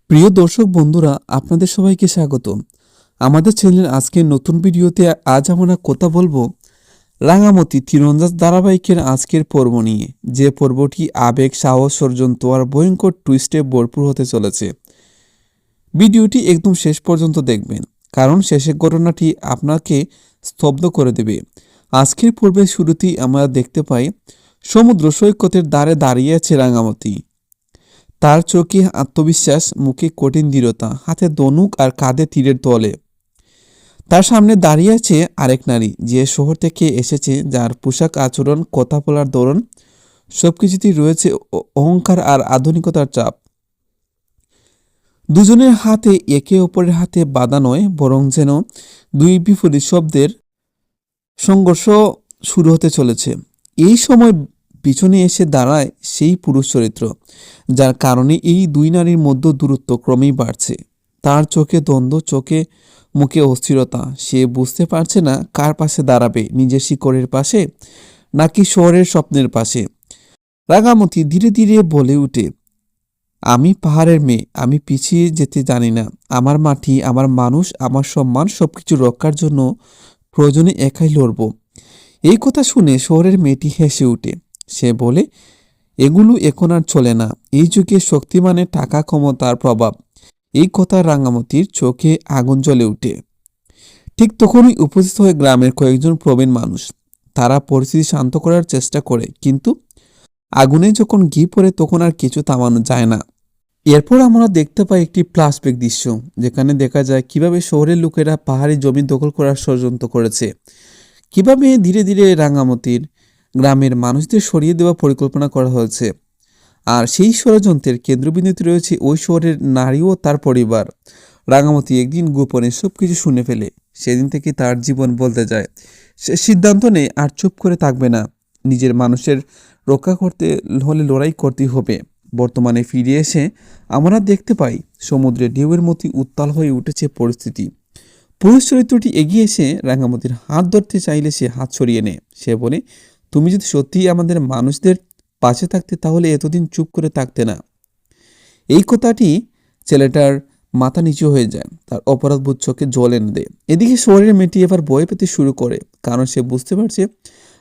প্রিয় দর্শক বন্ধুরা, আপনাদের সবাইকে স্বাগত আমাদের চ্যানেলের আজকের নতুন ভিডিওতে। আজ আমরা কথা বলবো রাঙামাটি তীরন্দাজ ধারাবাহিকের আজকের পর্ব নিয়ে, যে পর্বটি আবেগ, সাহস, ষড়যন্ত্র আর ভয়ঙ্কর টুইস্টে ভরপুর হতে চলেছে। ভিডিওটি একদম শেষ পর্যন্ত দেখবেন, কারণ শেষের ঘটনাটি আপনাকে স্তব্ধ করে দেবে। আজকের পর্বের শুরুতেই আমরা দেখতে পাই সমুদ্র সৈকতের ধারে দাঁড়িয়ে আছে রাঙামাটি। তার চোখে আত্মবিশ্বাস, মুখে কঠিন দৃঢ়তা, হাতে ধনুক আর কাঁধে তীরের তলে। তার সামনে দাঁড়িয়ে আছে আরেক নারী, যে শহর থেকে এসেছে, যার পোশাক, আচরণ, কথা বলার ধরন সবকিছুতেই রয়েছে অহংকার আর আধুনিকতার চাপ। দুজনের হাতে একে অপরের হাতে বাধা নয়, বরং যেন দুই বিপরীত শব্দের সংঘর্ষ শুরু হতে চলেছে। এই সময় পিছনে এসে দাঁড়ায় সেই পুরুষ চরিত্র, যার কারণে এই দুই নারীর মধ্যে দূরত্ব ক্রমেই বাড়ছে। তার চোখে দ্বন্দ্ব, চোখে মুখে অস্থিরতা। সে বুঝতে পারছে না কার পাশে দাঁড়াবে, নিজের শিকড়ের পাশে নাকি শহরের স্বপ্নের পাশে। রাঙামাটি ধীরে ধীরে বলে উঠে, আমি পাহাড়ের মেয়ে, আমি পিছিয়ে যেতে জানি না। আমার মাটি, আমার মানুষ, আমার সম্মান সবকিছু রক্ষার জন্য প্রয়োজনে একাই লড়ব। এই কথা শুনে শহরের মেয়েটি হেসে উঠে। সে বলে, এগুলো এখন আর চলে না। এই যুগে শক্তি মানে টাকা, ক্ষমতার প্রভাব। এই কথা রাঙামাটির চোখে আগুন জ্বলে উঠে। ঠিক তখনই উপস্থিত হয়ে গ্রামের কয়েকজন প্রবীণ মানুষ। তারা পরিস্থিতি শান্ত করার চেষ্টা করে, কিন্তু আগুনে যখন ঘি পড়ে তখন আর কিছু থামানো যায় না। এরপর আমরা দেখতে পাই একটি ফ্ল্যাশব্যাক দৃশ্য, যেখানে দেখা যায় কিভাবে শহরের লোকেরা পাহাড়ি জমি দখল করার ষড়যন্ত্র করেছে, কিভাবে ধীরে ধীরে রাঙামাটির গ্রামের মানুষদের সরিয়ে দেওয়ার পরিকল্পনা করা হয়েছে। আর সেই ষড়যন্ত্রের কেন্দ্রবিন্দুতে রয়েছে ওই শহরের নারী ও তার পরিবার। রাঙামাটি একদিন গোপনে সবকিছু শুনে ফেলে। সেদিন থেকে তার জীবন বলতে যায়। সে সিদ্ধান্ত নেয় আর চুপ করে থাকবে না। নিজের মানুষের রক্ষা করতে হলে লড়াই করতে হবে। বর্তমানে ফিরে এসে আমরা দেখতে পাই সমুদ্রের ঢেউয়ের মতো উত্তাল হয়ে উঠেছে পরিস্থিতি। পুরুষ চরিত্রটি এগিয়ে এসে রাঙামাটির হাত ধরতে চাইলে সে হাত সরিয়ে নেয়। সে বলে, তুমি যদি সত্যিই আমাদের মানুষদের পাশে থাকতে, তাহলে এতদিন চুপ করে থাকতে না। এই কথাটি ছেলেটার মাথা নিচু হয়ে যায়, তার অপরাধবোধ চোখে জল এনে দেয়। এদিকে শহরের মেয়েটি এবার ভয় পেতে শুরু করে, কারণ সে বুঝতে পারছে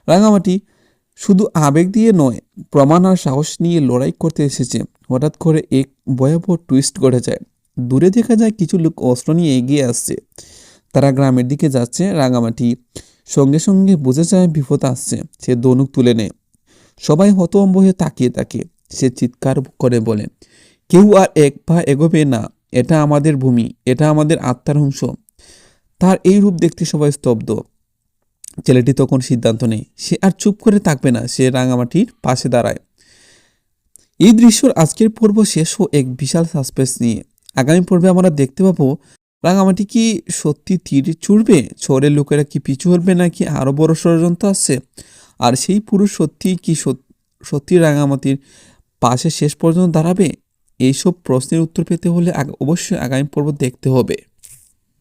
রাঙামাটি শুধু আবেগ দিয়ে নয়, প্রমাণ আর সাহস নিয়ে লড়াই করতে এসেছে। হঠাৎ করে এক ভয়াবহ টুইস্ট ঘটে যায়। দূরে দেখা যায় কিছু লোক অস্ত্র নিয়ে এগিয়ে আসছে। তারা গ্রামের দিকে যাচ্ছে। রাঙামাটি সঙ্গে সঙ্গে বুঝে যায় বিপদ আসছে। সে ধনুক তুলে নেয়। সবাই হতভম্ব হয়ে তাকিয়ে থাকে। সে চিৎকার করে বলে, কেউ আর এক পা এগোবে না। এটা আমাদের ভূমি, এটা আমাদের আত্মার অংশ। তার এই রূপ দেখতে সবাই স্তব্ধ। ছেলেটি তখন সিদ্ধান্ত নেয়, সে আর চুপ করে থাকবে না। সে রাঙামাটির পাশে দাঁড়ায়। এই দৃশ্যর আজকের পর্ব শেষ ও এক বিশাল সাসপেন্স নিয়ে। আগামী পর্বে আমরা দেখতে পাবো রাঙামাটি কি সত্যি তীর ছুড়বে, শহরের লোকেরা কি পিছু হটবে, নাকি আরো বড় ষড়যন্ত্র আসছে। আর সেই পুরুষ সত্যি রাঙামাটির পাশে শেষ পর্যন্ত দাঁড়াবে। এইসব প্রশ্নের উত্তর পেতে হলে অবশ্যই আগামী পর্ব দেখতে হবে।